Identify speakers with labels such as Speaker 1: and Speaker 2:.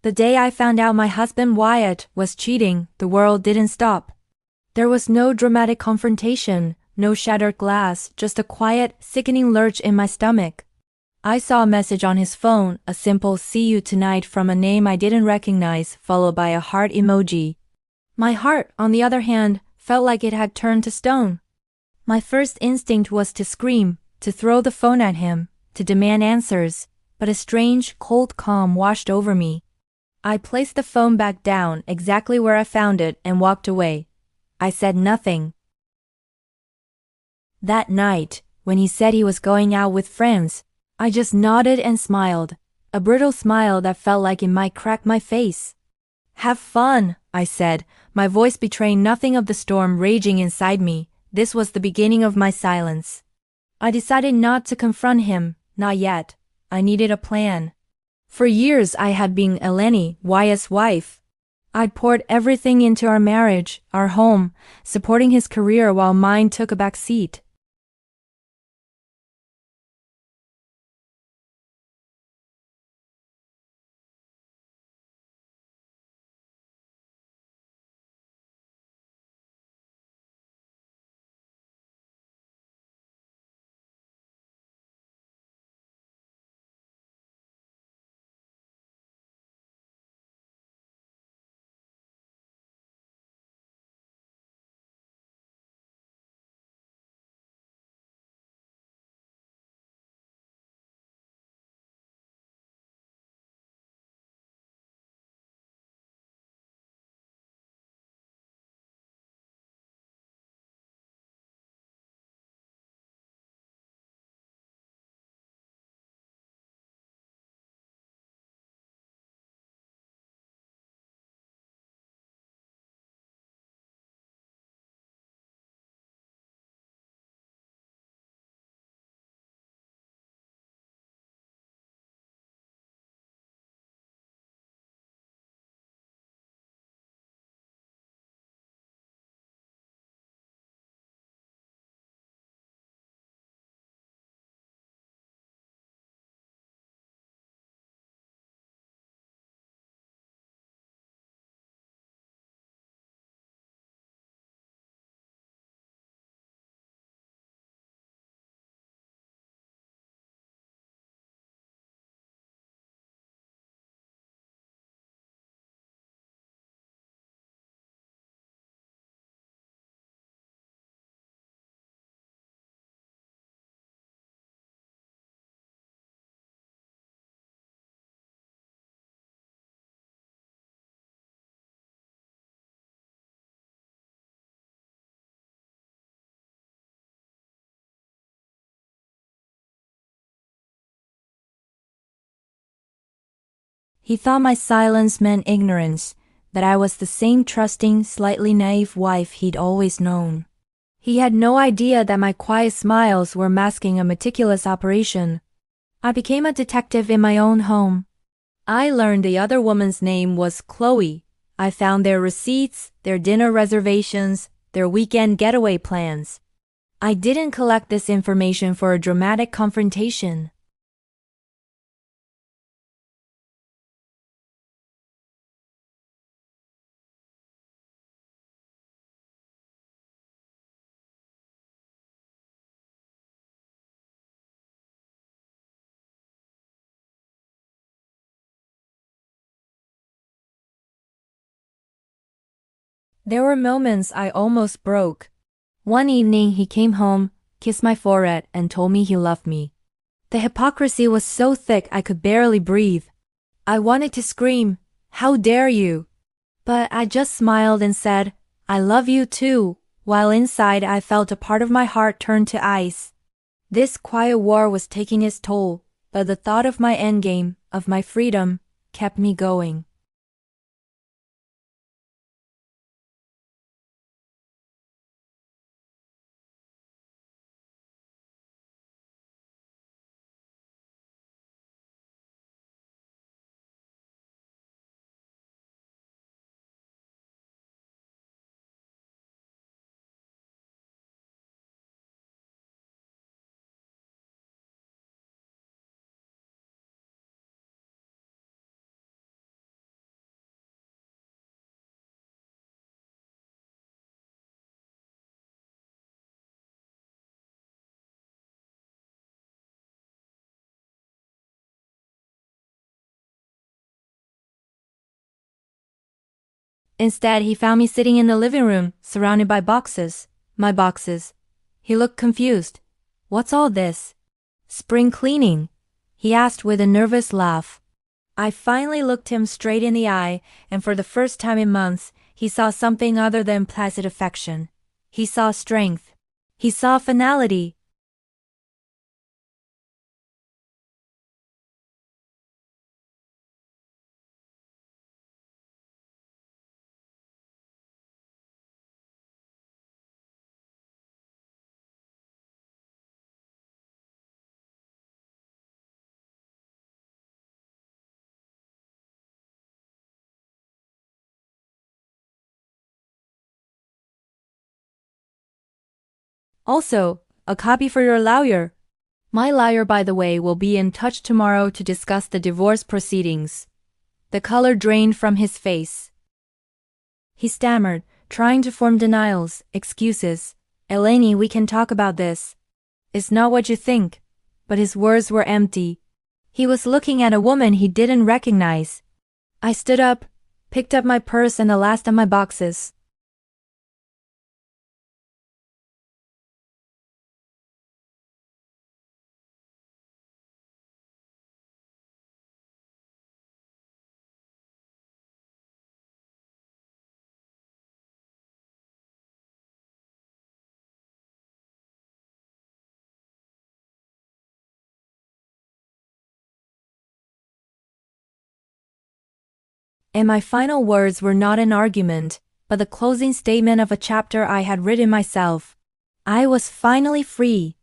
Speaker 1: The day I found out my husband Wyatt was cheating, the world didn't stop. There was no dramatic confrontation, no shattered glass, just a quiet, sickening lurch in my stomach. I saw a message on his phone, a simple "see you tonight" from a name I didn't recognize, followed by a heart emoji. My heart, on the other hand, felt like it had turned to stone. My first instinct was to scream, to throw the phone at him, to demand answers, but a strange, cold calm washed over me. I placed the phone back down exactly where I found it and walked away. I said nothing. That night, when he said he was going out with friends, I just nodded and smiled, a brittle smile that felt like it might crack my face. "Have fun," I said, my voice betraying nothing of the storm raging inside me. This was the beginning of my silence. I decided not to confront him, not yet. I needed a plan. For years I had been Eleni, Wyatt's wife. I'd poured everything into our marriage, our home, supporting his career while mine took a back seat. He thought my silence meant ignorance, that I was the same trusting, slightly naive wife he'd always known. He had no idea that my quiet smiles were masking a meticulous operation. I became a detective in my own home. I learned the other woman's name was Chloe. I found their receipts, their dinner reservations, their weekend getaway plans. I didn't collect this information for a dramatic confrontation. There were moments I almost broke. One evening he came home, kissed my forehead, and told me he loved me. The hypocrisy was so thick I could barely breathe. I wanted to scream, "How dare you?" But I just smiled and said, "I love you too," while inside I felt a part of my heart turn to ice. This quiet war was taking its toll, but the thought of my endgame, of my freedom, kept me going. Instead, he found me sitting in the living room, surrounded by boxes. My boxes. He looked confused. What's all this? Spring cleaning, he asked with a nervous laugh. I finally looked him straight in the eye, and for the first time in months, he saw something other than placid affection. He saw strength. He saw finality. Also, a copy for your lawyer. My lawyer, by the way, will be in touch tomorrow to discuss the divorce proceedings. The color drained from his face. He stammered, trying to form denials, excuses. Eleni, we can talk about this. It's not what you think. But his words were empty. He was looking at a woman he didn't recognize. I stood up, picked up my purse and the last of my boxes. And my final words were not an argument, but the closing statement of a chapter I had written myself. I was finally free.